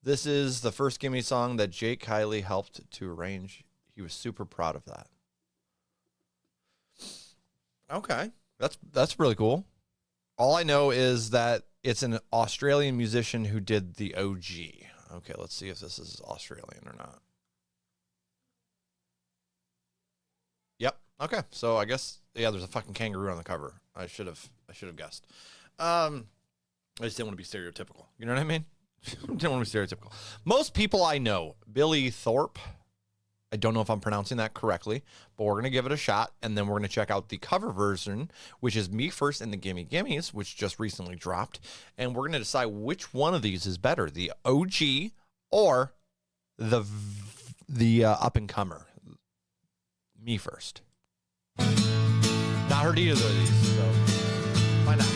This is the first Gimme song that Jake Kiley helped to arrange. He was super proud of that. Okay, that's really cool. All I know is that it's an Australian musician who did the OG. Okay, let's see if this is Australian or not. Yep. Okay, so I guess there's a fucking kangaroo on the cover. I should have guessed. I just didn't want to be stereotypical. You know what I mean? Didn't want to be stereotypical. Most people I know, Billy Thorpe. I don't know if I'm pronouncing that correctly, but we're going to give it a shot, and then we're going to check out the cover version, which is Me First and the Gimme Gimmes, which just recently dropped, and we're going to decide which one of these is better, the OG or the up-and-comer. Me First. Not heard either of these, so why not?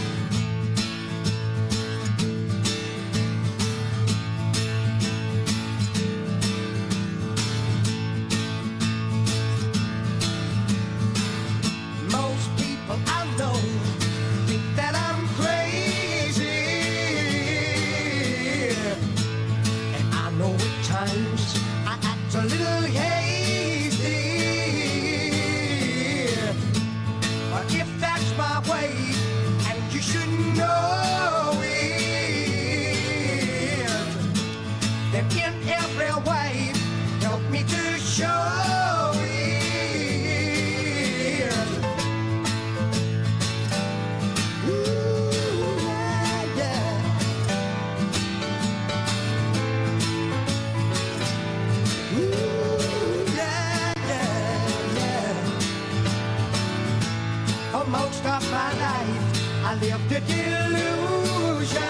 Lived a delusion.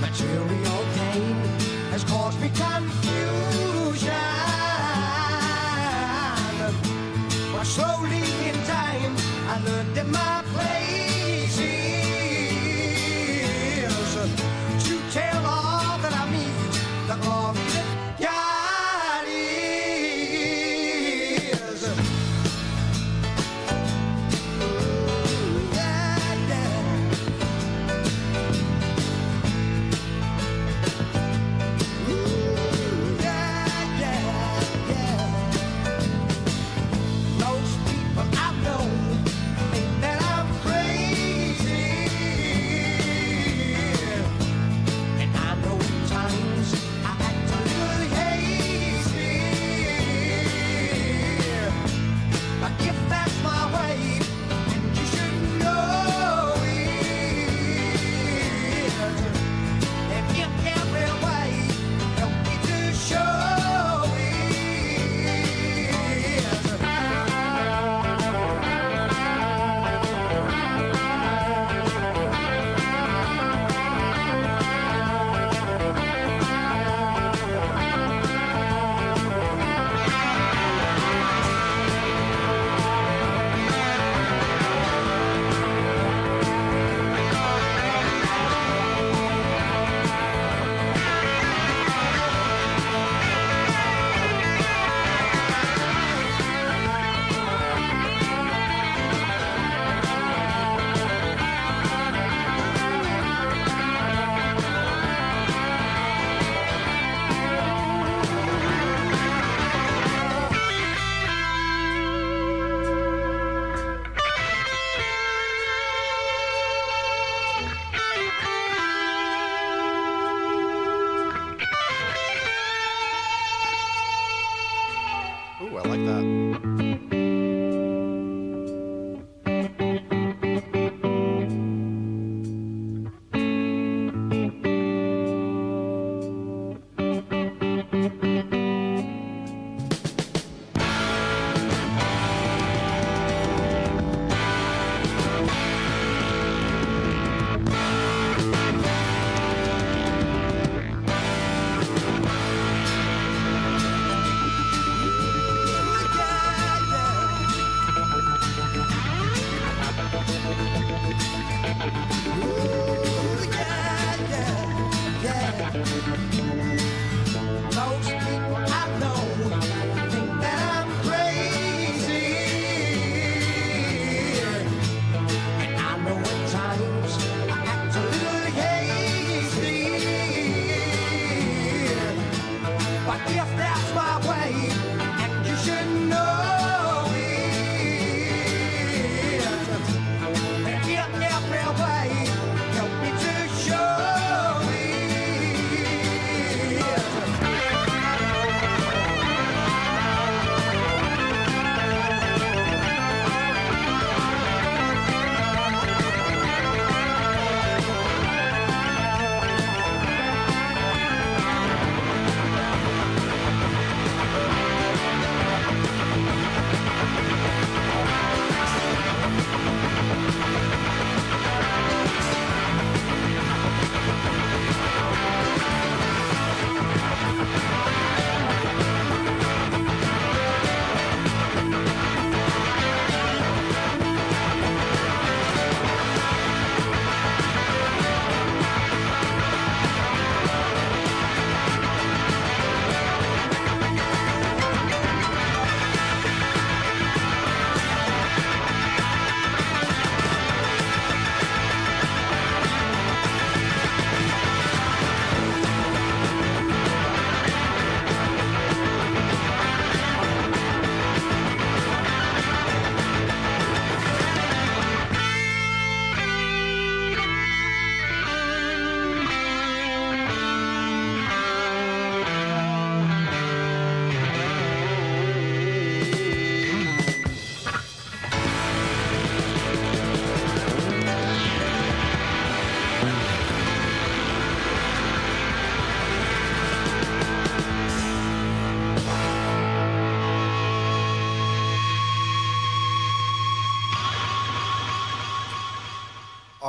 Material gain has caused me confusion. But slowly in time, I learned that my place is to tell all that I meet the glory that God is.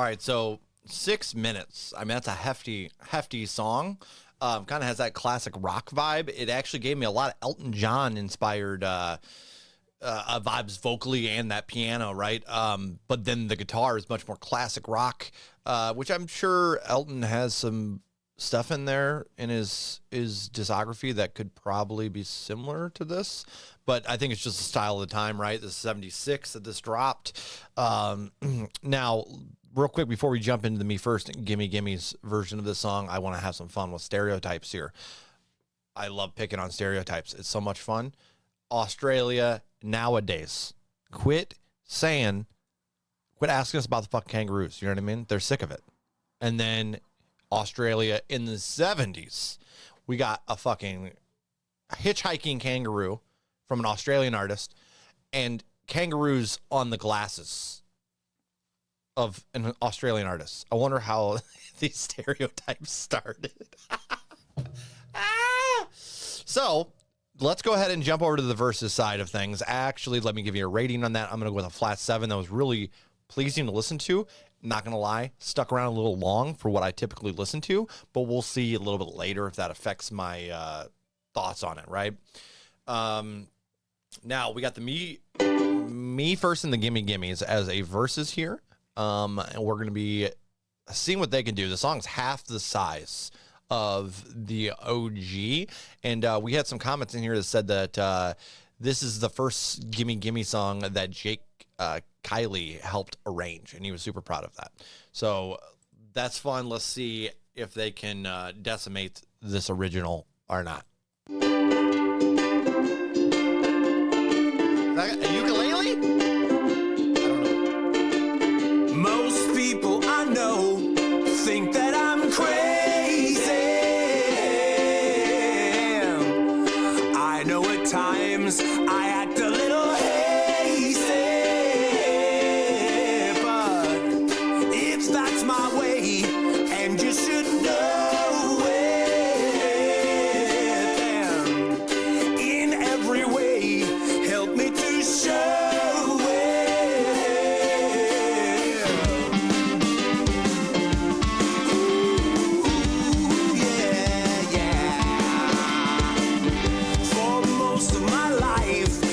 right, so 6 minutes. I mean, that's a hefty song. Kind of has that classic rock vibe. It actually gave me a lot of Elton John inspired vibes vocally and that piano, right? But then the guitar is much more classic rock, which I'm sure Elton has some stuff in there in his discography that could probably be similar to this. But I think it's just the style of the time, right? This is 76 that this dropped. Now, real quick, before we jump into the Me First Gimme Gimme's version of this song, I want to have some fun with stereotypes here. I love picking on stereotypes. It's so much fun. Australia nowadays, quit asking us about the fucking kangaroos. You know what I mean? They're sick of it. And then Australia in the 70s, we got a fucking hitchhiking kangaroo from an Australian artist and kangaroos on the glasses of an Australian artist. I wonder how these stereotypes started. So let's go ahead and jump over to the versus side of things. Actually, let me give you a rating on that. I'm going to go with a flat 7. That was really pleasing to listen to. Not going to lie, stuck around a little long for what I typically listen to, but we'll see a little bit later if that affects my thoughts on it, right? Now, we got the Me First and the Gimme Gimmes as a versus here. And we're going to be seeing what they can do. The song's half the size of the OG. And we had some comments in here that said that this is the first Gimme Gimme song that Jake Kiley helped arrange. And he was super proud of that. So that's fun. Let's see if they can decimate this original or not. A ukulele? Most people I know think that I'm crazy. I know at times I act a little hasty, but if that's my way, and you should know it, then in every way, help me to show it. Ooh, yeah, yeah. For most of my life,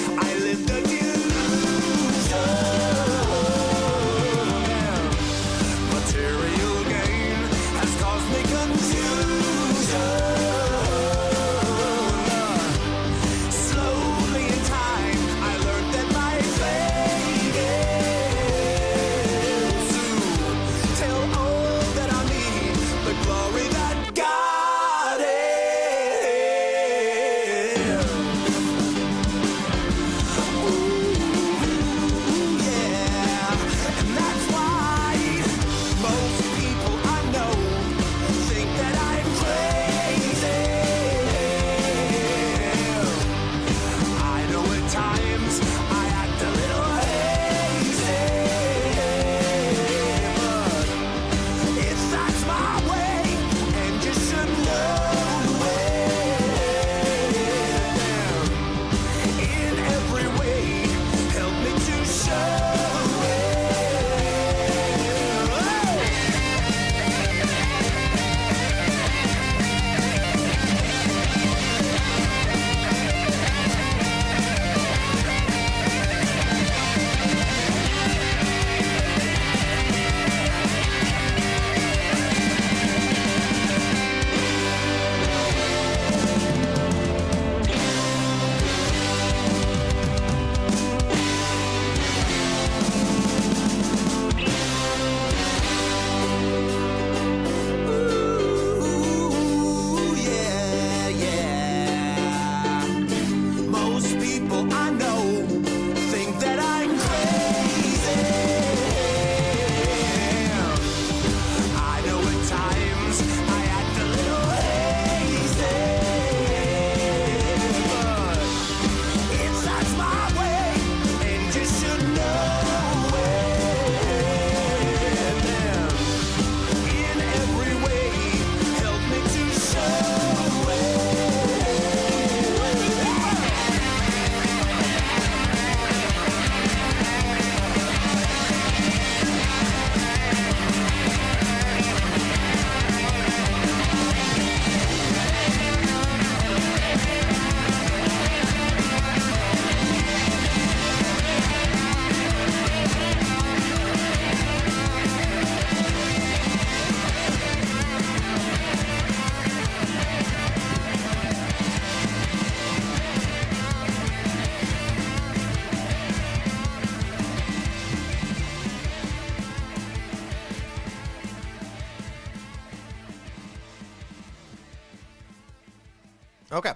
Okay.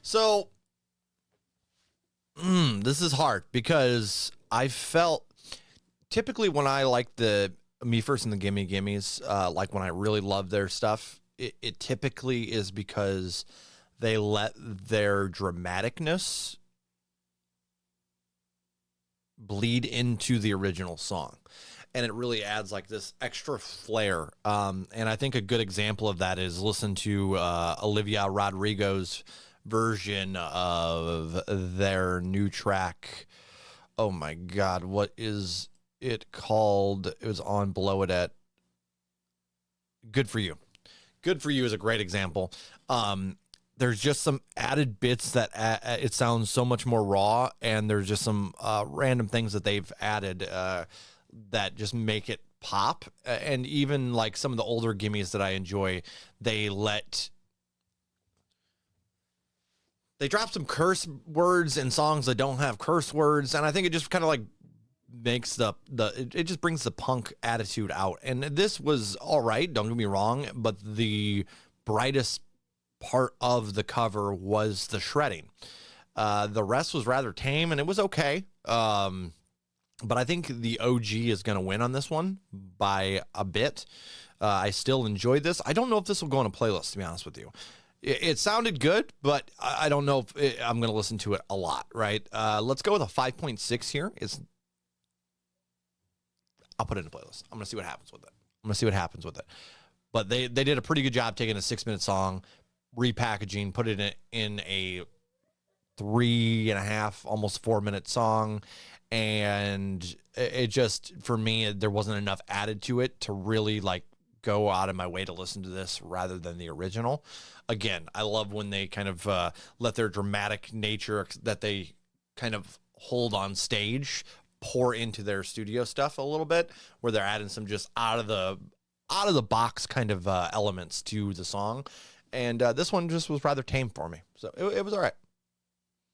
So, this is hard because I felt typically when I like the Me First and the Gimmes, like when I really love their stuff, it typically is because they let their dramaticness bleed into the original song. And it really adds like this extra flair. And I think a good example of that is listen to Olivia Rodrigo's version of their new track. Oh my God, what is it called? It was on Below It at Good For You. Good For You is a great example. There's just some added bits that it sounds so much more raw, and there's just some random things that they've added that just make it pop. And even like some of the older Gimmes that I enjoy, they drop some curse words in songs that don't have curse words, and I think it just kind of like makes it just brings the punk attitude out. And this was all right, don't get me wrong, but the brightest part of the cover was the shredding. The rest was rather tame, and it was okay. But I think the OG is going to win on this one by a bit. I still enjoyed this. I don't know if this will go on a playlist, to be honest with you. It sounded good, but I don't know if I'm going to listen to it a lot, right? Let's go with a 5.6 here. I'll put it in a playlist. I'm going to see what happens with it. But they did a pretty good job taking a 6-minute song, repackaging, put it in a 3.5, almost 4-minute song. And it just, for me, there wasn't enough added to it to really like go out of my way to listen to this rather than the original. Again, I love when they kind of let their dramatic nature that they kind of hold on stage pour into their studio stuff a little bit, where they're adding some just out of the box kind of elements to the song. And this one just was rather tame for me. So it was all right.